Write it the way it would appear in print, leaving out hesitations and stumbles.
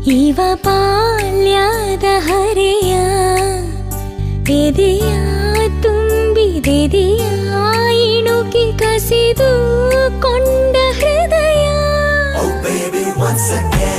ಇವ ಬಾಲ್ಯದ ಹರೆಯ ಎದೆಯ ತುಂಬಿದೆದೆಯ ಇಣುಕಿ ಕಸಿದು ಕೊಂಡ ಹೃದಯ. Oh baby once again